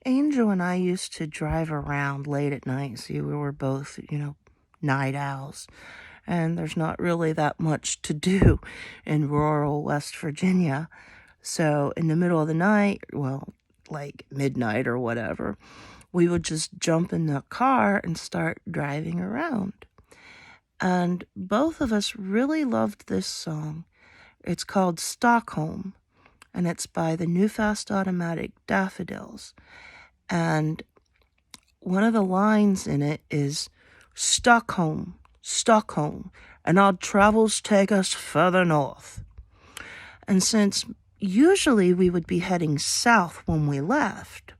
Angel and I used to drive around late at night. See, we were both, night owls. And there's not really that much to do in rural West Virginia. So in the middle of the night, well, like midnight or whatever, we would just jump in the car and start driving around. And both of us really loved this song. It's called Stockholm, and it's by the New Fast Automatic Daffodils. And one of the lines in it is, Stockholm, Stockholm, and our travels take us further north. And since usually we would be heading south when we left,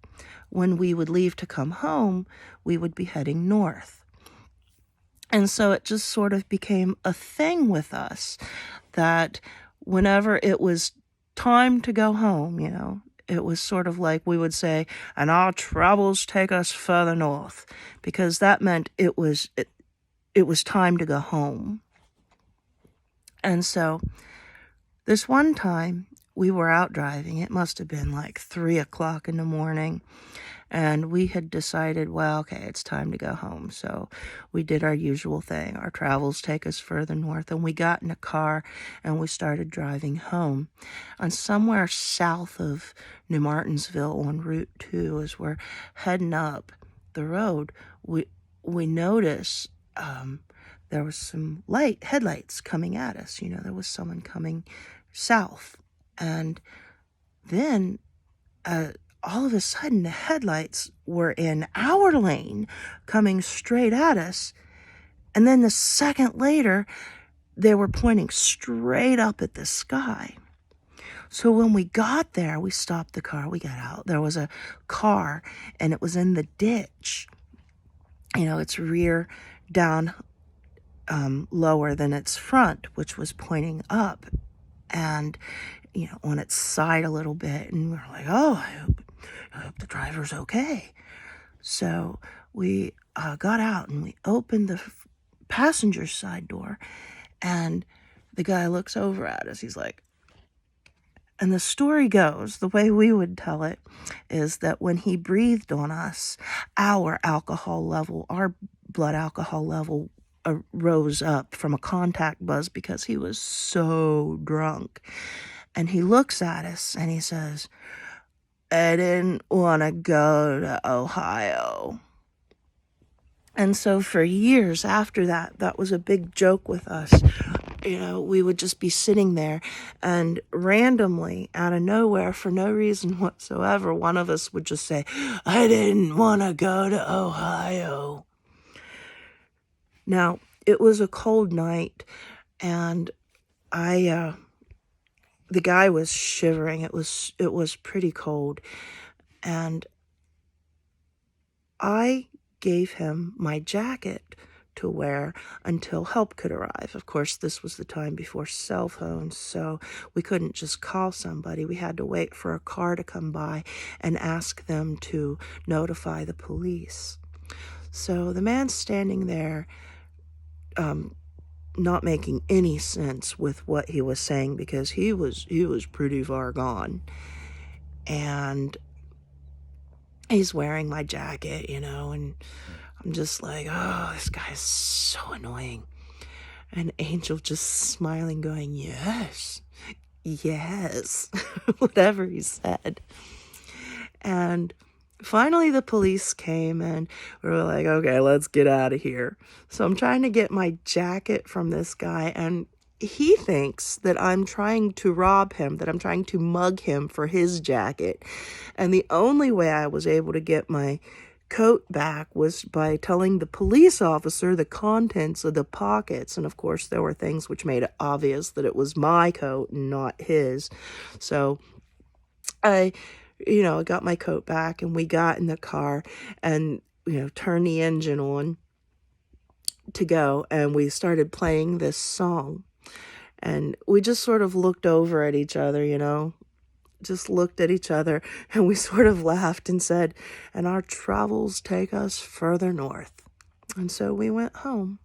when we would leave to come home, we would be heading north. And so it just sort of became a thing with us that whenever it was time to go home, it was sort of like we would say, and our travels take us further north, because that meant it was time to go home. And so this one time we were out driving. It must have been like 3 o'clock in the morning. And we had decided, well, okay, it's time to go home. So we did our usual thing. Our travels take us further north. And we got in a car and we started driving home. And somewhere south of New Martinsville on Route 2, as we're heading up the road, we noticed there was some headlights coming at us. There was someone coming south. And then all of a sudden, the headlights were in our lane coming straight at us. And then the second later, they were pointing straight up at the sky. So when we got there, we stopped the car, we got out. There was a car, and it was in the ditch. Its rear down lower than its front, which was pointing up. And, on its side a little bit. And we were like, oh, I hope the driver's okay. So we got out and we opened the passenger side door, and the guy looks over at us. He's like, and the story goes, the way we would tell it, is that when he breathed on us, our blood alcohol level rose up from a contact buzz because he was so drunk. And he looks at us and he says, I didn't want to go to Ohio. And so for years after that, that was a big joke with us. We would just be sitting there, and randomly, out of nowhere, for no reason whatsoever, one of us would just say, I didn't want to go to Ohio. Now, it was a cold night, and the guy was shivering. It was pretty cold. And I gave him my jacket to wear until help could arrive. Of course, this was the time before cell phones, so we couldn't just call somebody. We had to wait for a car to come by and ask them to notify the police. So the man standing there, not making any sense with what he was saying, because he was pretty far gone. And he's wearing my jacket, and I'm just like, oh, this guy's so annoying. And Angel just smiling, going, yes, whatever he said. And finally, the police came, and we were like, okay, let's get out of here. So I'm trying to get my jacket from this guy, and he thinks that I'm trying to rob him, that I'm trying to mug him for his jacket. And the only way I was able to get my coat back was by telling the police officer the contents of the pockets. And of course, there were things which made it obvious that it was my coat and not his. So I got my coat back, and we got in the car and, turned the engine on to go, and we started playing this song. And we just sort of looked over at each other, just looked at each other, and we sort of laughed and said, and our travels take us further north. And so we went home.